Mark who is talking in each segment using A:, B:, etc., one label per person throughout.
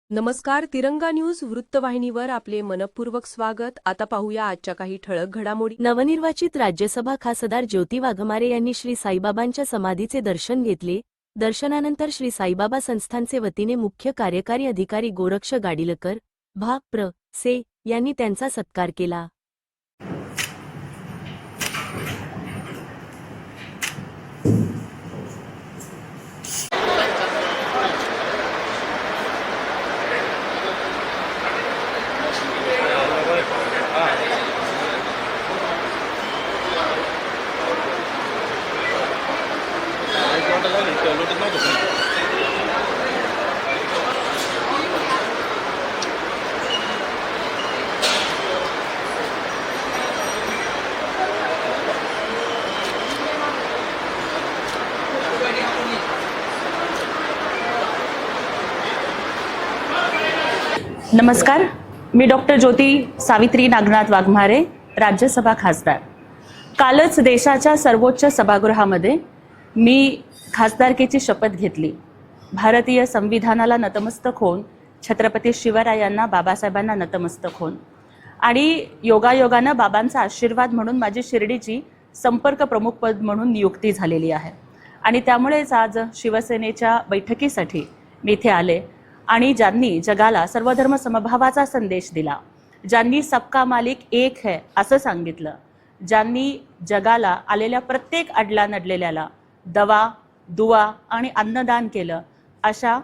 A: नमस्कार. तिरंगा न्यूज वृत्तवाहिनीवर आपले मनपूर्वक स्वागत. आता पाहूया आजच्या काही ठळक घडामोडी.
B: नवनिर्वाचित राज्यसभा खासदार ज्योती वाघमारे यांनी श्री साईबाबांच्या समाधीचे दर्शन घेतले. दर्शनानंतर श्री साईबाबा संस्थानचे वतीने मुख्य कार्यकारी अधिकारी गोरक्ष गाडीलकर, भा. प्र. से. यांनी त्यांचा सत्कार केला.
C: नमस्कार. मी डॉक्टर ज्योती सावित्री नागनाथ वाघमारे, राज्यसभा खासदार. कालच देशाच्या सर्वोच्च सभागृहामध्ये मी खासदारकीची शपथ घेतली. भारतीय संविधानाला नतमस्तक होऊन, छत्रपती शिवरायांना, बाबासाहेबांना नतमस्तक होऊन आणि योगायोगानं बाबांचा आशीर्वाद म्हणून माझी शिर्डीची संपर्क प्रमुखपद म्हणून नियुक्ती झालेली आहे. आणि त्यामुळेच आज शिवसेनेच्या बैठकीसाठी मी इथे आले. आणि ज्यांनी जगाला सर्वधर्म समभावाचा संदेश दिला, ज्यांनी सबका मालिक एक है असं सांगितलं, ज्यांनी जगाला आलेल्या प्रत्येक अडला नडलेल्याला दवा, दुआ आणि अन्नदान केलं, अशा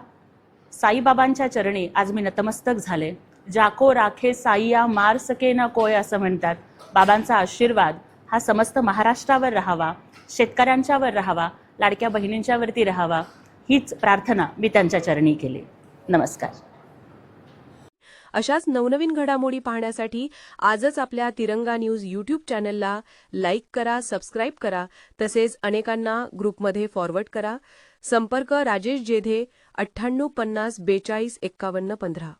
C: साईबाबांच्या चरणी आज मी नतमस्तक झाले. जाको राखे साईया मार सके न कोय असं म्हणतात. बाबांचा आशीर्वाद हा समस्त महाराष्ट्रावर राहावा, शेतकऱ्यांच्यावर राहावा, लाडक्या बहिणींच्यावरती राहावा, हीच प्रार्थना मी त्यांच्या चरणी केली. नमस्कार.
A: अशाच नवनवीन घडामोडी पाहण्यासाठी आजच आपल्या तिरंगा न्यूज यूट्यूब चॅनलला लाईक करा, सबस्क्राईब करा, तसेच अनेकांना ग्रुपमध्ये फॉरवर्ड करा. संपर्क राजेश जेधे 98 50 42 51 15.